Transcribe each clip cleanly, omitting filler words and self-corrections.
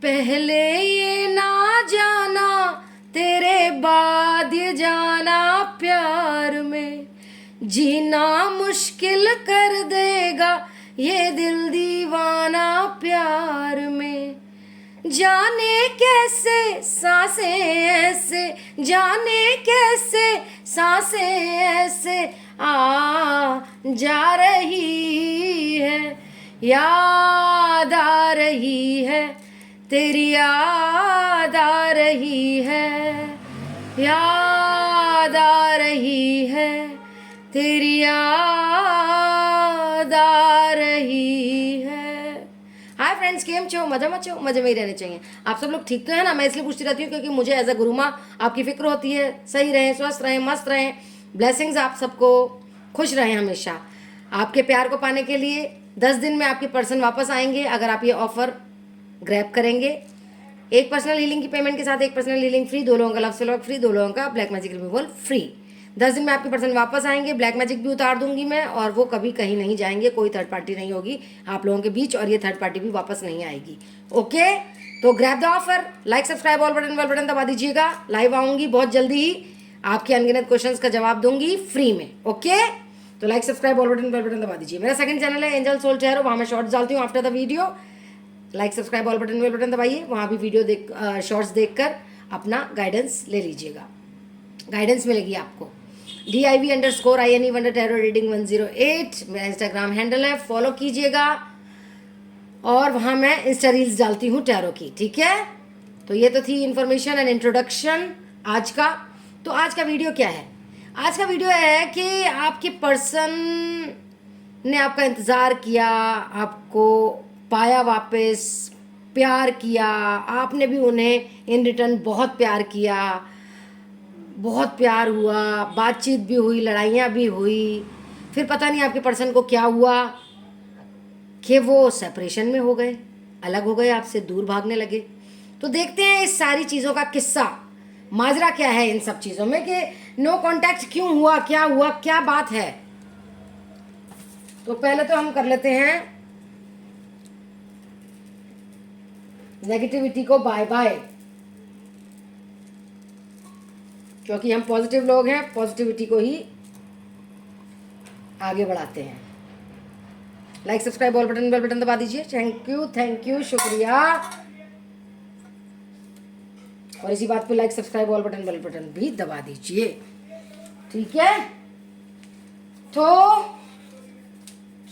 पहले ये ना जाना, तेरे बाद ये जाना, प्यार में जीना मुश्किल कर देगा ये दिल दीवाना प्यार में। जाने कैसे सांसें ऐसे, जाने कैसे सांसें ऐसे आ जा रही है, याद आ रही है, तेरी याद आ रही है, याद आ रही है, तेरी याद आ रही है। हाय फ्रेंड्स, केम छो? मजा मत छो? मजे में ही रहने चाहिए। आप सब लोग ठीक तो है ना? मैं इसलिए पूछती रहती हूँ क्योंकि मुझे एज अ गुरु माँ आपकी फिक्र होती है। सही रहें, स्वस्थ रहें, मस्त रहें, ब्लेसिंग्स आप सबको, खुश रहें हमेशा। आपके प्यार को पाने के लिए 10 दिन में आपके पर्सन वापस आएंगे अगर आप ये ऑफर ग्रैब करेंगे। एक पर्सनल हीलिंग की पेमेंट के साथ एक पर्सनल हीलिंग फ्री, 2 लोगों का लव स्लॉट फ्री, 2 लोगों का ब्लैक मैजिक रिमूवल फ्री। 10 दिन में आपके पर्सन वापस आएंगे, ब्लैक मैजिक भी उतार दूंगी मैं, और वो कभी कहीं नहीं जाएंगे, कोई थर्ड पार्टी नहीं होगी आप लोगों के बीच, और ये थर्ड पार्टी भी वापस नहीं आएगी। ओके, तो grab the offer, like subscribe all button bell button दबा दीजिएगा। लाइव आऊंगी बहुत जल्दी ही, आपके अनगिनत क्वेश्चंस का जवाब दूंगी फ्री में। ओके, तो like subscribe all button bell button दबा दीजिए। मेरा सेकंड चैनल है एंजल सोल टैरो, वहाँ मैं शॉर्ट्स डालती हूँ after the video. Like subscribe all button bell button दबाइए, वहाँ भी वीडियो देख शॉर्ट्स देखकर अपना गाइडेंस ले लीजिएगा, गाइडेंस मिलेगी आपको। DIV_INE वंडर टैरो रीडिंग 108 मेरा इंस्टाग्राम हैंडल है, फॉलो कीजिएगा। और वहाँ मैं इंस्टा रील्स डालती हूँ टैरो की, ठीक है। तो ये तो थी इन्फॉर्मेशन एंड इंट्रोडक्शन आज का। तो आज का वीडियो क्या है? आज का वीडियो है कि आपके पर्सन ने आपका इंतज़ार किया, आपको पाया वापस, प्यार किया, आपने भी उन्हें इन रिटर्न बहुत प्यार किया, बहुत प्यार हुआ, बातचीत भी हुई, लड़ाइयाँ भी हुई। फिर पता नहीं आपके पर्सन को क्या हुआ कि वो सेपरेशन में हो गए, अलग हो गए, आपसे दूर भागने लगे। तो देखते हैं इस सारी चीज़ों का किस्सा, माजरा क्या है इन सब चीज़ों में, कि नो कांटेक्ट क्यों हुआ, क्या बात है। तो पहले तो हम कर लेते हैं नेगेटिविटी को बाय बाय, क्योंकि हम पॉजिटिव लोग हैं, पॉजिटिविटी को ही आगे बढ़ाते हैं। Like subscribe all button bell button दबा दीजिए। थैंक यू, शुक्रिया। और इसी बात पे like subscribe all button bell button भी दबा दीजिए, ठीक है। तो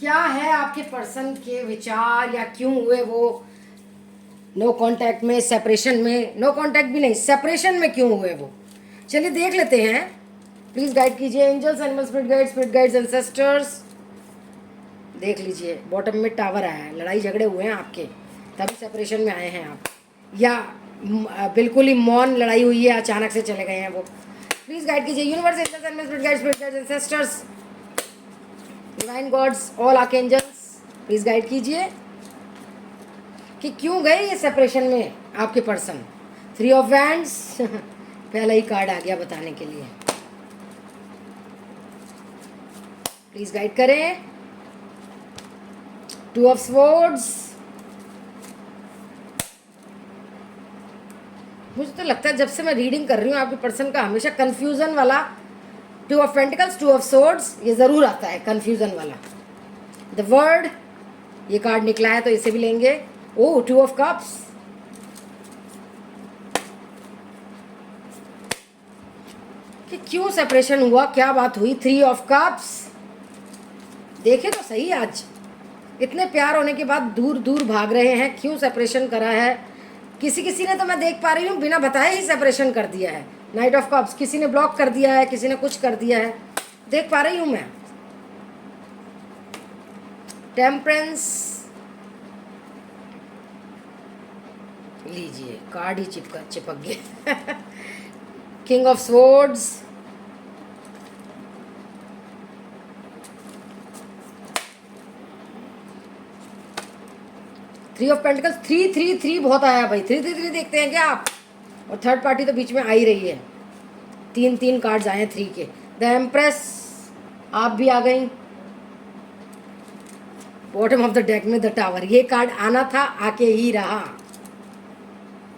क्या है आपके पर्सन के विचार, या क्यों हुए वो नो कांटेक्ट में, सेपरेशन में, नो कांटेक्ट भी नहीं, सेपरेशन में क्यों हुए वो, चलिए देख लेते हैं। प्लीज गाइड कीजिए angels, animal spirit guides, ancestors. देख लीजिए बॉटम में टावर आया है, लड़ाई झगड़े हुए हैं आपके, तभी सेपरेशन में आए हैं आप, या बिल्कुल ही मौन लड़ाई हुई है, अचानक से चले गए हैं वो। प्लीज गाइड कीजिए universe, angels, animal spirit guides, ancestors, divine gods, all archangels, please guide कीजिए कि क्यों गए ये सेपरेशन में आपके पर्सन। 3 ऑफ वैंड्स पहला ही कार्ड आ गया बताने के लिए, प्लीज गाइड करें। 2 ऑफ स्वॉर्ड्स, मुझे तो लगता है जब से मैं रीडिंग कर रही हूँ आपके पर्सन का हमेशा कंफ्यूजन वाला 2 ऑफ पेंटिकल्स, 2 ऑफ स्वॉर्ड्स, ये जरूर आता है कंफ्यूजन वाला। द वर्ड, ये कार्ड निकला है तो इसे भी लेंगे। ओह, 2 ऑफ कप्स, कि क्यों सेपरेशन हुआ, क्या बात हुई। 3 ऑफ कप्स, देखे तो सही, आज इतने प्यार होने के बाद दूर दूर भाग रहे हैं, क्यों सेपरेशन करा है। किसी ने तो मैं देख पा रही हूँ बिना बताए ही सेपरेशन कर दिया है। नाइट ऑफ कप्स, किसी ने ब्लॉक कर दिया है, किसी ने कुछ कर दिया है, देख पा रही हूँ मैं। टेम्परेंस, लीजिए कार्ड ही चिपक गया। King of swords, three of pentacles, 3 बहुत आया भाई, 3 देखते हैं क्या आप। और थर्ड पार्टी तो बीच में आ ही रही है, 3 कार्ड्स आए हैं 3 के। द एम्प्रेस, आप भी आ गई। बॉटम ऑफ द डेक में द टावर, ये कार्ड आना था, आके ही रहा।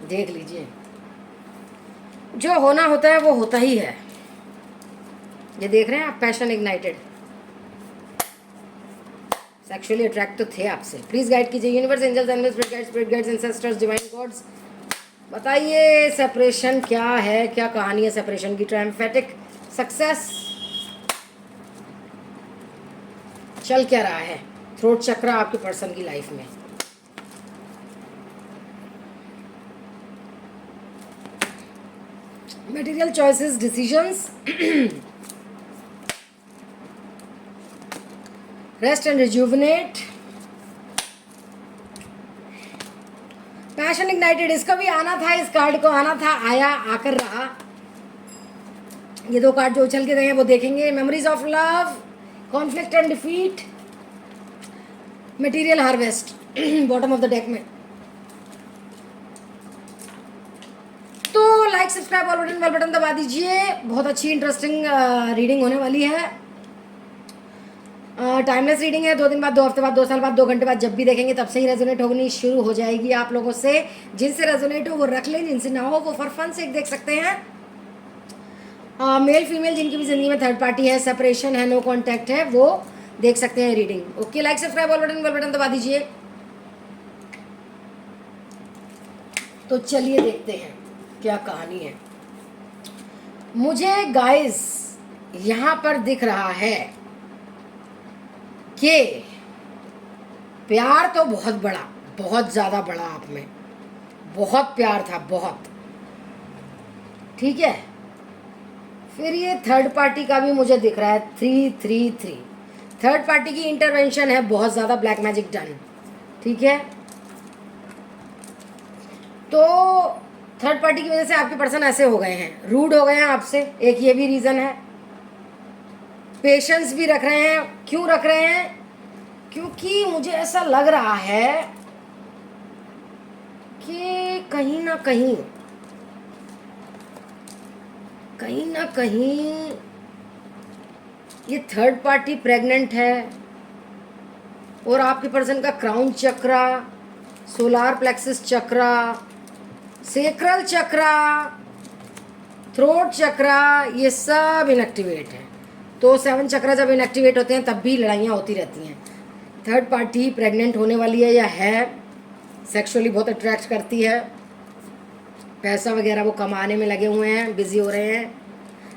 देख लीजिए, जो होना होता है वो होता ही है। ये देख रहे हैं आप, पैशन इग्नाइटेड, सेक्सुअली अट्रैक्ट तो थे आपसे। प्लीज गाइड कीजिए universe, angels, animals, spirit guides, ancestors, divine gods, बताइए सेपरेशन क्या है, क्या कहानी है सेपरेशन की। ट्रायम्फेटिक सक्सेस चल क्या रहा है, थ्रोट चक्र आपके पर्सन की लाइफ में। Material choices, decisions, rest and rejuvenate, passion ignited, इसका भी आना था, इस कार्ड को आना था, आया, आकर रहा। ये दो कार्ड जो उछल के गए हैं वो देखेंगे। Memories of love, conflict and defeat, material harvest bottom of the deck में। तो लाइक, सब्सक्राइब और बटन, बेल बटन दबा दीजिए। बहुत अच्छी इंटरेस्टिंग रीडिंग होने वाली है। टाइमलेस रीडिंग है, 2 दिन बाद, 2 हफ्ते बाद, 2 साल बाद, 2 घंटे बाद, जब भी देखेंगे तब से ही रेजोनेट होनी शुरू हो जाएगी आप लोगों से। जिनसे रेजोनेट हो वो रख लें, जिनसे ना हो वो फॉर फन से देख सकते हैं। मेल फीमेल जिनकी भी जिंदगी में थर्ड पार्टी है, सेपरेशन है, नो कांटेक्ट है, वो देख सकते हैं रीडिंग। ओके, लाइक, सब्सक्राइब और बेल बटन दबा दीजिए। तो चलिए देखते हैं क्या कहानी है। मुझे गाइस यहाँ पर दिख रहा है कि प्यार तो बहुत बड़ा, बहुत ज़्यादा बड़ा आप में, बहुत प्यार था, बहुत, ठीक है। फिर ये थर्ड पार्टी का भी मुझे दिख रहा है 333, थर्ड पार्टी की इंटरवेंशन है बहुत ज़्यादा, ब्लैक मैजिक डन, ठीक है। तो थर्ड पार्टी की वजह से आपके पर्सन ऐसे हो गए हैं, रूड हो गए हैं आपसे, एक ये भी रीज़न है। पेशेंस भी रख रहे हैं, क्यों रख रहे हैं? क्योंकि मुझे ऐसा लग रहा है कि कहीं ना कहीं ये थर्ड पार्टी प्रेग्नेंट है और आपके पर्सन का क्राउन चक्रा, सोलार प्लेक्सिस चक्रा, सेक्रल चक्रा, थ्रोट चक्रा, ये सब इनएक्टिवेट है। तो 7 चक्रा जब इनएक्टिवेट होते हैं तब भी लड़ाइयाँ होती रहती हैं। थर्ड पार्टी प्रेग्नेंट होने वाली है या है, सेक्सुअली बहुत अट्रैक्ट करती है, पैसा वगैरह वो कमाने में लगे हुए हैं, बिजी हो रहे हैं,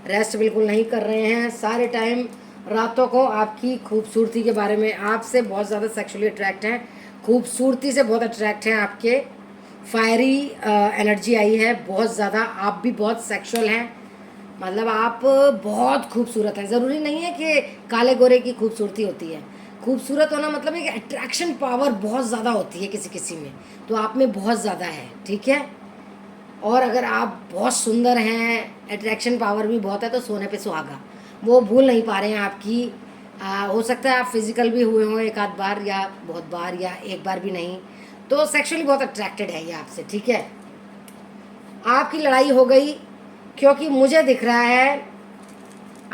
रेस्ट बिल्कुल नहीं कर रहे हैं, सारे टाइम रातों को आपकी खूबसूरती के बारे में, आपसे बहुत ज़्यादा सेक्सुअली अट्रैक्ट हैं, खूबसूरती से बहुत अट्रैक्ट हैं, आपके फायरी एनर्जी आई है बहुत ज़्यादा, आप भी बहुत सेक्सुअल हैं, मतलब आप बहुत खूबसूरत हैं। ज़रूरी नहीं है कि काले गोरे की खूबसूरती होती है, खूबसूरत होना मतलब एक अट्रैक्शन पावर बहुत ज़्यादा होती है किसी किसी में, तो आप में बहुत ज़्यादा है, ठीक है। और अगर आप बहुत सुंदर हैं, अट्रैक्शन पावर भी बहुत है, तो सोने पे सुहागा वो भूल नहीं पा रहे हैं आपकी। हो सकता है आप फिजिकल भी हुए हों एक आध बार या बहुत बार या एक बार भी नहीं, तो सेक्सुअली बहुत अट्रैक्टेड है ये आपसे, ठीक है। आपकी लड़ाई हो गई क्योंकि मुझे दिख रहा है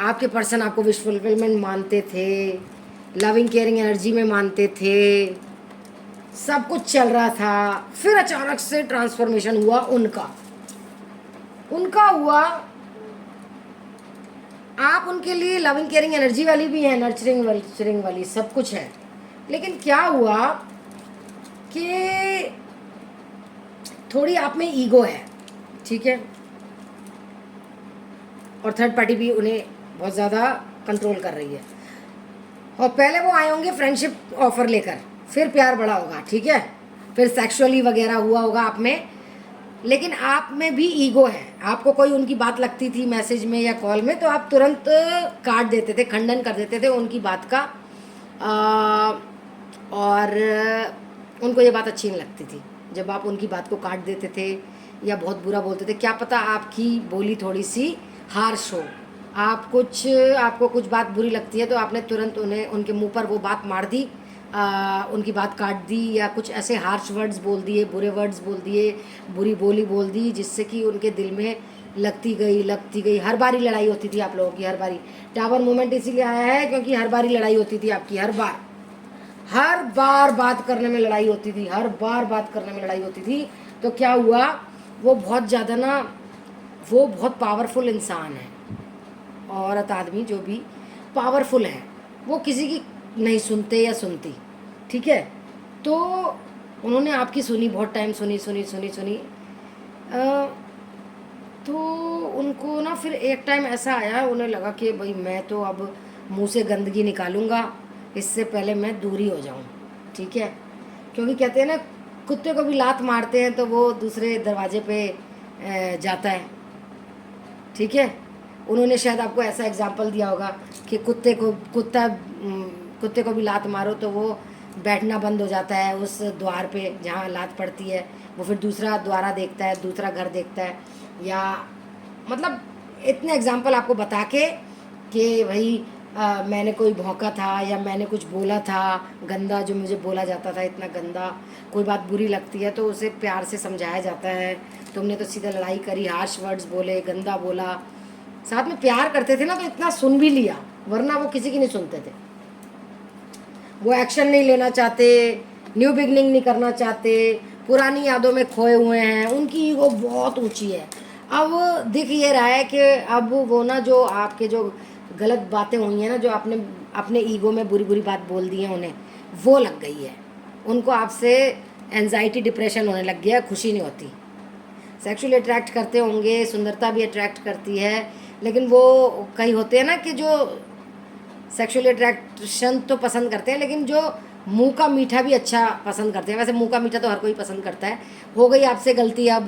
आपके पर्सन आपको विश फुलफिलमेंट मानते थे, लविंग केयरिंग एनर्जी में मानते थे, सब कुछ चल रहा था, फिर अचानक से ट्रांसफॉर्मेशन हुआ उनका हुआ। आप उनके लिए लविंग केयरिंग एनर्जी वाली भी है, नर्चरिंग वाली सब कुछ है, लेकिन क्या हुआ कि थोड़ी आप में ईगो है, ठीक है, और थर्ड पार्टी भी उन्हें बहुत ज़्यादा कंट्रोल कर रही है। और पहले वो आए होंगे फ्रेंडशिप ऑफर लेकर, फिर प्यार बड़ा होगा, ठीक है, फिर सेक्सुअली वगैरह हुआ होगा आप में, लेकिन आप में भी ईगो है। आपको कोई उनकी बात लगती थी मैसेज में या कॉल में, तो आप तुरंत काट देते थे, खंडन कर देते थे उनकी बात का, और उनको ये बात अच्छी नहीं लगती थी जब आप उनकी बात को काट देते थे या बहुत बुरा बोलते थे। क्या पता आपकी बोली थोड़ी सी हार्श हो, आपको कुछ बात बुरी लगती है तो आपने तुरंत उन्हें उनके मुंह पर वो बात मार दी, उनकी बात काट दी, या कुछ ऐसे हार्श वर्ड्स बोल दिए, बुरे वर्ड्स बोल दिए, बुरी बोली बोल दी, जिससे कि उनके दिल में लगती गई। हर बारी लड़ाई होती थी आप लोगों की, हर बारी। टावर मोमेंट इसीलिए आया है क्योंकि हर बारी लड़ाई होती थी आपकी, हर बार बात करने में लड़ाई होती थी, हर बार बात करने में लड़ाई होती थी। तो क्या हुआ वो बहुत ज़्यादा ना, वो बहुत पावरफुल इंसान है। औरत आदमी जो भी पावरफुल है, वो किसी की नहीं सुनते या सुनती, ठीक है। तो उन्होंने आपकी सुनी, बहुत टाइम सुनी सुनी सुनी सुनी। अ, तो उनको ना फिर एक टाइम ऐसा आया, उन्हें लगा कि भाई मैं तो अब मुंह से गंदगी निकालूंगा, इससे पहले मैं दूरी हो जाऊं, ठीक है। क्योंकि कहते हैं ना, कुत्ते को भी लात मारते हैं तो वो दूसरे दरवाजे पे जाता है, ठीक है। उन्होंने शायद आपको ऐसा एग्जाम्पल दिया होगा कि कुत्ते को भी लात मारो तो वो बैठना बंद हो जाता है उस द्वार पे जहाँ लात पड़ती है, वो फिर दूसरा द्वारा देखता है, दूसरा घर देखता है। या मतलब इतने एग्जाम्पल आपको बता के कि भाई मैंने कोई भौंका था या मैंने कुछ बोला था गंदा, जो मुझे बोला जाता था इतना गंदा, कोई बात बुरी लगती है तो उसे प्यार से समझाया जाता है। तुमने तो सीधा लड़ाई करी, हार्श वर्ड्स बोले, गंदा बोला, साथ में प्यार करते थे ना तो इतना सुन भी लिया, वरना वो किसी की नहीं सुनते थे। वो एक्शन नहीं लेना चाहते, न्यू बिगनिंग नहीं करना चाहते, पुरानी यादों में खोए हुए हैं, उनकी ईगो बहुत ऊंची है। अब दिख ये रहा है कि अब वो ना, जो आपके जो गलत बातें हुई हैं ना, जो आपने अपने ईगो में बुरी बुरी बात बोल दी है उन्हें, वो लग गई है उनको। आपसे एनजाइटी डिप्रेशन होने लग गया, खुशी नहीं होती। सेक्सुअली अट्रैक्ट करते होंगे, सुंदरता भी अट्रैक्ट करती है, लेकिन वो कई होते हैं ना कि जो सेक्सुअली अट्रैक्शन तो पसंद करते हैं, लेकिन जो मुंह का मीठा भी अच्छा पसंद करते हैं। वैसे मुंह का मीठा तो हर कोई पसंद करता है। हो गई आपसे गलती, अब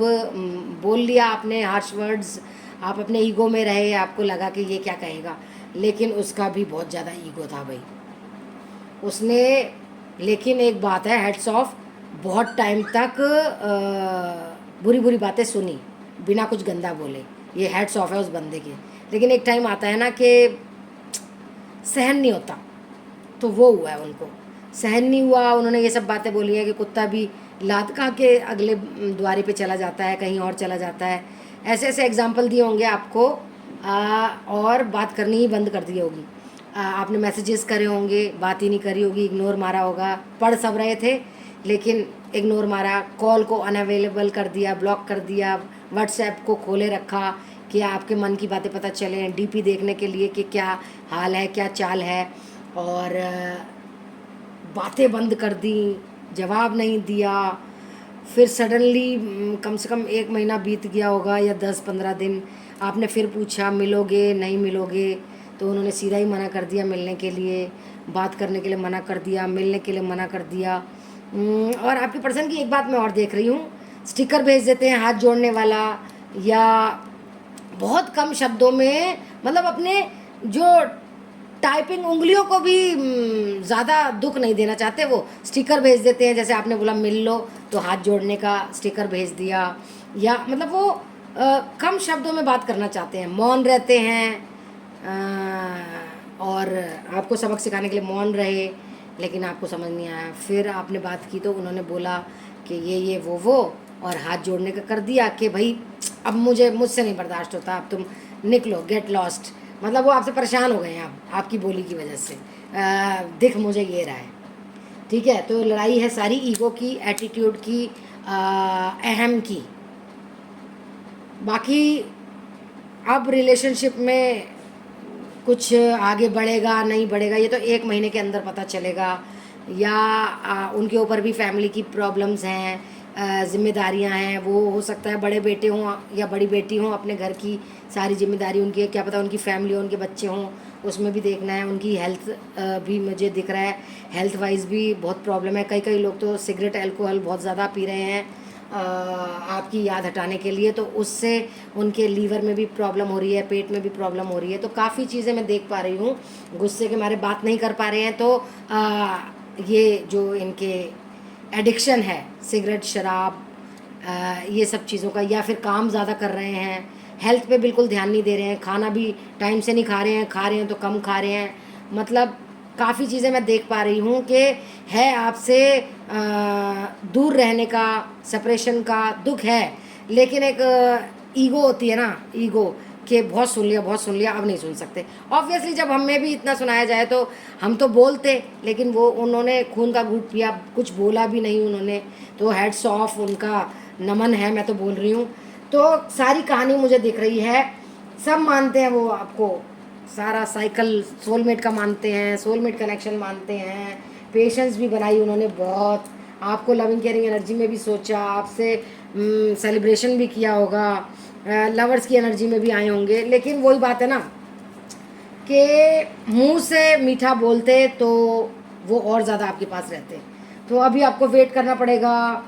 बोल लिया आपने हार्श वर्ड्स, आप अपने ईगो में रहे, आपको लगा कि ये क्या कहेगा, लेकिन उसका भी बहुत ज़्यादा ईगो था भाई उसने। लेकिन एक बात है, हेड्स ऑफ, बहुत टाइम तक बुरी बुरी बातें सुनी बिना कुछ गंदा बोले, ये हेड्स ऑफ है उस बंदे के। लेकिन एक टाइम आता है ना कि सहन नहीं होता, तो वो हुआ है उनको, सहन नहीं हुआ। उन्होंने ये सब बातें बोली हैं कि कुत्ता भी लात खा के अगले द्वारे पे चला जाता है, कहीं और चला जाता है। ऐसे ऐसे एग्जाम्पल दिए होंगे आपको, और बात करनी ही बंद कर दी होगी। आपने मैसेजेस करे होंगे, बात ही नहीं करी होगी, इग्नोर मारा होगा। पढ़ सब रहे थे लेकिन इग्नोर मारा, कॉल को अनअवेलेबल कर दिया, ब्लॉक कर दिया, व्हाट्सएप को खोले रखा कि आपके मन की बातें पता चलें, डीपी देखने के लिए कि क्या हाल है, क्या चाल है, और बातें बंद कर दी, जवाब नहीं दिया। फिर सडनली कम से कम 1 महीना बीत गया होगा या 10-15 दिन, आपने फिर पूछा मिलोगे नहीं मिलोगे, तो उन्होंने सीधा ही मना कर दिया मिलने के लिए, बात करने के लिए मना कर दिया, मिलने के लिए मना कर दिया। और आपके पर्सन की एक बात मैं और देख रही हूँ, स्टिकर भेज देते हैं हाथ जोड़ने वाला, या बहुत कम शब्दों में, मतलब अपने जो टाइपिंग उंगलियों को भी ज़्यादा दुख नहीं देना चाहते, वो स्टिकर भेज देते हैं। जैसे आपने बोला मिल लो तो हाथ जोड़ने का स्टिकर भेज दिया, या मतलब वो कम शब्दों में बात करना चाहते हैं, मौन रहते हैं। और आपको सबक सिखाने के लिए मौन रहे, लेकिन आपको समझ नहीं आया। फिर आपने बात की तो उन्होंने बोला कि ये वो, और हाथ जोड़ने का कर दिया कि भाई अब मुझसे नहीं बर्दाश्त होता, अब तुम निकलो, गेट लॉस्ट। मतलब वो आपसे परेशान हो गए हैं अब आपकी बोली की वजह से। दिख मुझे ये रहा है, ठीक है। तो लड़ाई है सारी ईगो की, एटीट्यूड की, अहम की। बाकी अब रिलेशनशिप में कुछ आगे बढ़ेगा नहीं बढ़ेगा ये तो 1 महीने के अंदर पता चलेगा, या उनके ऊपर भी फैमिली की प्रॉब्लम्स हैं, जिम्मेदारियां हैं। वो हो सकता है बड़े बेटे हों या बड़ी बेटी हों, अपने घर की सारी जिम्मेदारी उनकी है, क्या पता उनकी फैमिली हो, उनके बच्चे हों, उसमें भी देखना है। उनकी हेल्थ भी मुझे दिख रहा है, हेल्थ वाइज भी बहुत प्रॉब्लम है। कई लोग तो सिगरेट अल्कोहल बहुत ज़्यादा पी रहे हैं आपकी याद हटाने के लिए, तो उससे उनके लीवर में भी प्रॉब्लम हो रही है, पेट में भी प्रॉब्लम हो रही है। तो काफ़ी चीज़ें मैं देख पा रही हूँ, गुस्से के मारे बात नहीं कर पा रहे हैं। तो ये जो इनके एडिक्शन है, सिगरेट शराब ये सब चीज़ों का, या फिर काम ज़्यादा कर रहे हैं, हेल्थ पे बिल्कुल ध्यान नहीं दे रहे हैं, खाना भी टाइम से नहीं खा रहे हैं, खा रहे हैं तो कम खा रहे हैं। मतलब काफ़ी चीज़ें मैं देख पा रही हूँ कि है आपसे दूर रहने का, सेपरेशन का दुख है। लेकिन एक ईगो होती है ना, ईगो कि बहुत सुन लिया, अब नहीं सुन सकते। ऑब्वियसली जब हमें भी इतना सुनाया जाए तो हम तो बोलते, लेकिन वो उन्होंने खून का घूंट पिया, कुछ बोला भी नहीं उन्होंने, तो हेड्स ऑफ उनका। नमन है, मैं तो बोल रही हूँ। तो सारी कहानी मुझे दिख रही है, सब मानते हैं वो आपको, सारा साइकिल सोलमेट का मानते हैं, सोलमेट कनेक्शन मानते हैं, पेशेंस भी बनाई उन्होंने बहुत, आपको लविंग केयरिंग एनर्जी में भी सोचा, आपसे सेलिब्रेशन भी किया होगा, लवर्स की एनर्जी में भी आए होंगे। लेकिन वही बात है ना कि मुंह से मीठा बोलते तो वो और ज़्यादा आपके पास रहते। तो अभी आपको वेट करना पड़ेगा,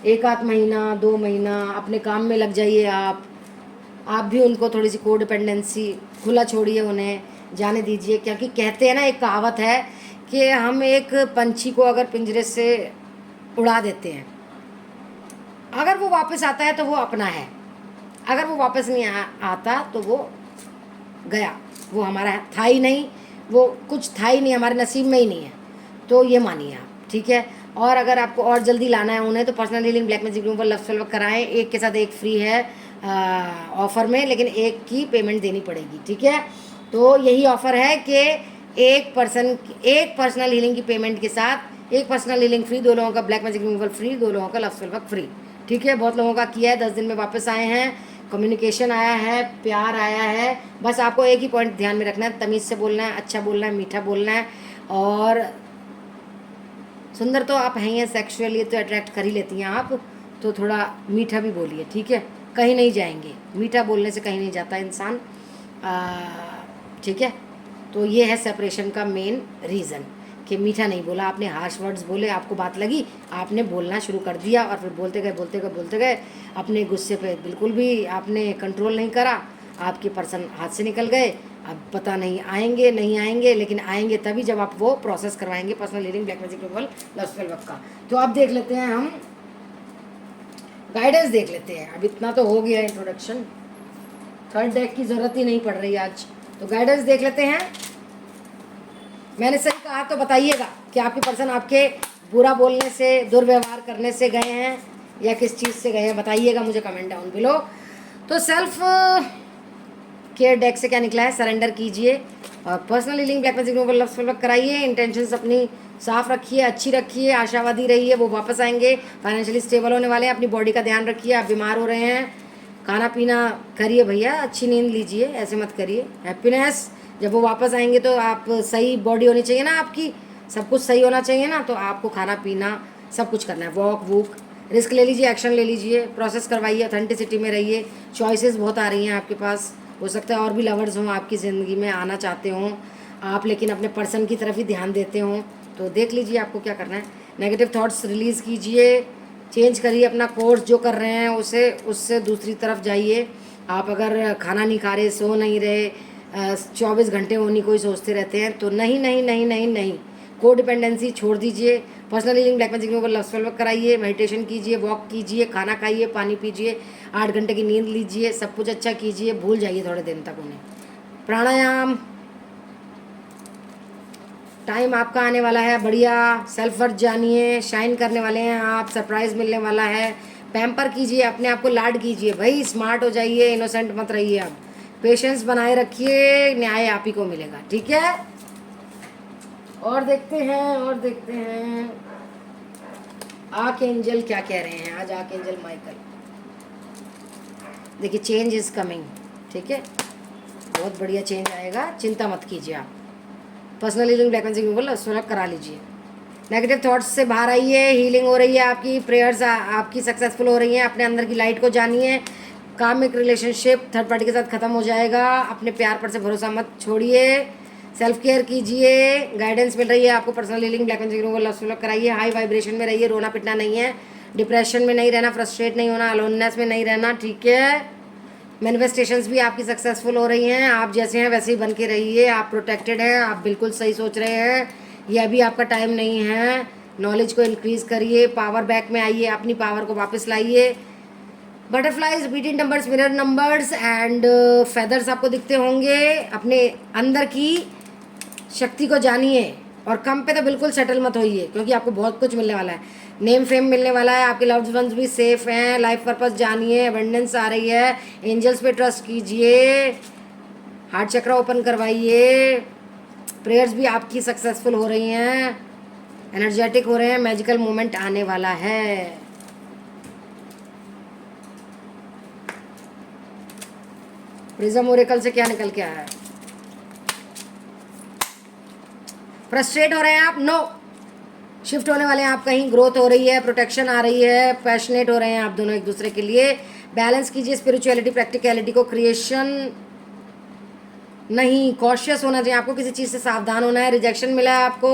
एक आध महीना 2 महीना अपने काम में लग जाइए। आप भी उनको थोड़ी सी को डिपेंडेंसी, खुला छोड़िए, उन्हें जाने दीजिए। क्योंकि कहते हैं ना, एक कहावत है कि हम एक पंछी को अगर पिंजरे से उड़ा देते हैं, अगर वो वापस आता है तो वो अपना है, अगर वो वापस नहीं आता तो वो गया, वो हमारा था ही नहीं, वो कुछ था ही नहीं, हमारे नसीब में ही नहीं है। तो ये मानिए आप, ठीक है। और अगर आपको और जल्दी लाना है उन्हें तो personal healing black magic room पर लव स्पेल वर्क कराएं, एक के साथ एक फ्री है ऑफ़र में, लेकिन एक की पेमेंट देनी पड़ेगी, ठीक है। तो यही ऑफ़र है कि एक पर्सनल हीलिंग की पेमेंट के साथ एक पर्सनल हीलिंग फ्री, 2 लोगों का ब्लैक मैजिक रिमूवल फ्री, 2 लोगों का लव स्पेल वर्क फ्री, ठीक है। बहुत लोगों का किया है, 10 दिन में वापस आए हैं, कम्युनिकेशन आया है, प्यार आया है। बस आपको एक ही पॉइंट ध्यान में रखना है, तमीज़ से बोलना है, अच्छा बोलना है, मीठा बोलना है। और सुंदर तो आप हैं ही, सेक्सुअली तो अट्रैक्ट कर ही लेती हैं आप, तो थोड़ा मीठा भी बोलिए, ठीक है। कहीं नहीं जाएंगे, मीठा बोलने से कहीं नहीं जाता इंसान, ठीक है। तो ये है सेपरेशन का मेन रीज़न कि मीठा नहीं बोला आपने, हार्श वर्ड्स बोले, आपको बात लगी, आपने बोलना शुरू कर दिया और फिर बोलते गए, अपने गुस्से पे बिल्कुल भी आपने कंट्रोल नहीं करा, आपके पर्सन हाथ से निकल गए। अब पता नहीं आएंगे नहीं आएंगे, लेकिन आएंगे तभी जब आप वो प्रोसेस करवाएंगे personal healing black magic removal love spell work का। तो अब देख लेते हैं, हम गाइडेंस देख लेते हैं। अब इतना तो हो गया इंट्रोडक्शन, थर्ड डेक की ज़रूरत ही नहीं पड़ रही आज, तो गाइडेंस देख लेते हैं। मैंने सही कहा तो बताइएगा कि आपके पर्सन आपके बुरा बोलने से, दुर्व्यवहार करने से गए हैं या किस चीज़ से गए हैं, बताइएगा मुझे कमेंट डाउन बिलो। तो सेल्फ केयर डेक से क्या निकला है, सरेंडर कीजिए और personal healing black magic removal love spell work कराइए। इंटेंशंस अपनी साफ रखिए, अच्छी रखिए, आशावादी रहिए, वो वापस आएंगे, फाइनेंशियली स्टेबल होने वाले हैं। अपनी बॉडी का ध्यान रखिए, आप बीमार हो रहे हैं, खाना पीना करिए भैया, अच्छी नींद लीजिए, ऐसे मत करिए। हैप्पीनेस, जब वो वापस आएंगे तो आप सही बॉडी होनी चाहिए ना आपकी, सब कुछ सही होना चाहिए ना, तो आपको खाना पीना सब कुछ करना है, वॉक वूक, रिस्क ले लीजिए, एक्शन ले लीजिए, प्रोसेस करवाइए, ऑथेंटिसिटी में रहिए। चॉइसेस बहुत आ रही हैं आपके पास, हो सकता है और भी लवर्स हों आपकी ज़िंदगी में, आना चाहते हों आप, लेकिन अपने पर्सन की तरफ ही ध्यान देते हों, तो देख लीजिए आपको क्या करना है। नेगेटिव थॉट्स रिलीज़ कीजिए, चेंज करिए अपना कोर्स जो कर रहे हैं उससे दूसरी तरफ जाइए। आप अगर खाना नहीं खा रहे, सो नहीं रहे, 24 घंटे होनी कोई सोचते रहते हैं, तो नहीं नहीं नहीं नहीं नहीं, को डिपेंडेंसी छोड़ दीजिए। Personal healing black magic removal love spell work कराइए, मेडिटेशन कीजिए, वॉक कीजिए, खाना खाइए, पानी पीजिए, 8 घंटे की नींद लीजिए, सब कुछ अच्छा कीजिए, भूल जाइए थोड़े दिन तक उन्हें। प्राणायाम, टाइम आपका आने वाला है बढ़िया, सेल्फ वर्थ जानिए, शाइन करने वाले हैं आप, सरप्राइज़ मिलने वाला है। पैम्पर कीजिए, अपने आप को लाड कीजिए भाई, स्मार्ट हो जाइए, इनोसेंट मत रहिए। अब पेशेंस बनाए रखिए, न्याय आप ही को मिलेगा, ठीक है। और देखते हैं आर्क एंजल क्या कह रहे हैं आज। आर्क एंजल माइकल, देखिए चेंज इज़ कमिंग, ठीक है, बहुत बढ़िया चेंज आएगा, चिंता मत कीजिए आप। Personal healing black magic removal स्वयं करा लीजिए। नेगेटिव थॉट्स से बाहर आइए, हीलिंग हो रही है आपकी, प्रेयर्स आपकी सक्सेसफुल हो रही हैं, अपने अंदर की लाइट को जानिए। कामिक रिलेशनशिप थर्ड पार्टी के साथ ख़त्म हो जाएगा, अपने प्यार पर से भरोसा मत छोड़िए, सेल्फ केयर कीजिए, गाइडेंस मिल रही है आपको। Personal healing black magic removal love spell work कराइए, हाई वाइब्रेशन में रहिए, रोना पिटना नहीं है, डिप्रेशन में नहीं रहना, फ्रस्ट्रेट नहीं होना, अलोननेस में नहीं रहना, ठीक है। मैनिफेस्टेशंस भी आपकी सक्सेसफुल हो रही हैं, आप जैसे हैं वैसे ही बन के रहिए, आप प्रोटेक्टेड हैं, आप बिल्कुल सही सोच रहे हैं, ये अभी आपका टाइम नहीं है। नॉलेज को इंक्रीज़ करिए, पावर बैक में आइए, अपनी पावर को वापस लाइए। Butterflies, repeated numbers, mirror numbers and feathers आपको दिखते होंगे। अपने अंदर की शक्ति को जानिए और कम पे तो बिल्कुल सेटल मत होइए, क्योंकि आपको बहुत कुछ मिलने वाला है, नेम फेम मिलने वाला है, आपके लव्ड वंस भी सेफ हैं, लाइफ पर्पस जानिए, अबंडेंस आ रही है, एंजल्स पे ट्रस्ट कीजिए, हार्ट चक्र ओपन करवाइए, प्रेयर्स भी आपकी सक्सेसफुल हो रही हैं, एनर्जेटिक हो रहे हैं, मैजिकल मोमेंट आने वाला है। प्रिज्म ओरेकल से क्या निकल के आया है? फ्रस्ट्रेट हो रहे हैं आप? नो, शिफ्ट होने वाले हैं आप कहीं, ग्रोथ हो रही है, प्रोटेक्शन आ रही है, पैशनेट हो रहे हैं आप दोनों एक दूसरे के लिए। बैलेंस कीजिए स्पिरिचुअलिटी प्रैक्टिकलिटी को। क्रिएशन नहीं, कॉशियस होना चाहिए आपको, किसी चीज़ से सावधान होना है। रिजेक्शन मिला है आपको,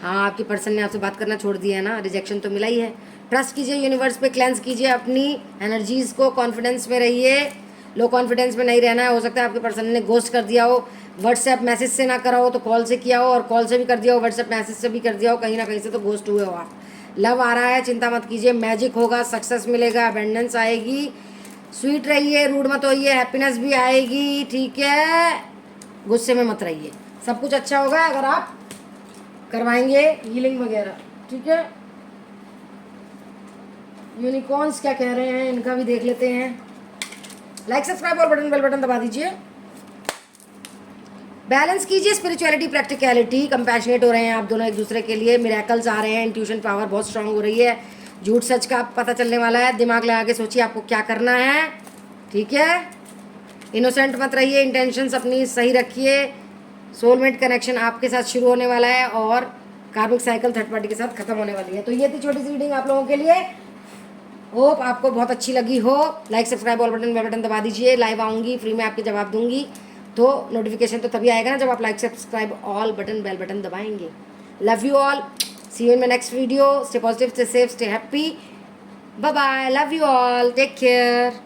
हाँ आपकी पर्सन ने आपसे बात करना छोड़ दिया है ना, रिजेक्शन तो मिला ही है। ट्रस्ट कीजिए यूनिवर्स पे, क्लेंस कीजिए अपनी एनर्जीज़ को, कॉन्फिडेंस में रहिए। लो कॉन्फिडेंस में नहीं रहना है। हो सकता है आपके पर्सन ने घोस्ट कर दिया हो, व्हाट्सएप मैसेज से ना करा हो तो कॉल से किया हो, और कॉल से भी कर दिया हो, व्हाट्सएप मैसेज से भी कर दिया हो, कहीं ना कहीं से तो घोस्ट हुए हो आप। लव आ रहा है, चिंता मत कीजिए, मैजिक होगा, सक्सेस मिलेगा, अबेंडेंस आएगी। स्वीट रहिए, रूड मत होइए, हैप्पीनेस भी आएगी, ठीक है। गुस्से में मत रहिए, सब कुछ अच्छा होगा अगर आप करवाएंगे हीलिंग वगैरह, ठीक है। यूनिकॉर्न्स क्या कह रहे हैं इनका भी देख लेते हैं। लाइक सब्सक्राइब और बेल बटन दबा दीजिए। बैलेंस कीजिए स्पिरिचुअलिटी प्रैक्टिकलिटी, कंपैशनेट हो रहे हैं आप दोनों एक दूसरे के लिए। मिरेकल्स आ रहे हैं, इंट्यूशन पावर बहुत स्ट्रांग हो रही है, झूठ सच का पता चलने वाला है। दिमाग लगा के सोचिए आपको क्या करना है, ठीक है। इनोसेंट मत रहिए, इंटेंशंस अपनी सही रखिए। सोलमेट कनेक्शन आपके साथ शुरू होने वाला है और कार्मिक साइकिल थर्ड पार्टी के साथ खत्म होने वाली है। तो ये थी छोटी सी रीडिंग आप लोगों के लिए, होप आपको बहुत अच्छी लगी हो। Like subscribe all button bell button दबा दीजिए। लाइव आऊँगी, फ्री में आपके जवाब दूंगी, तो नोटिफिकेशन तो तभी आएगा ना जब आप like subscribe all button bell button दबाएंगे। Love you all, see you in my next video. Stay positive, stay safe, stay happy, bye bye, love you all, take care.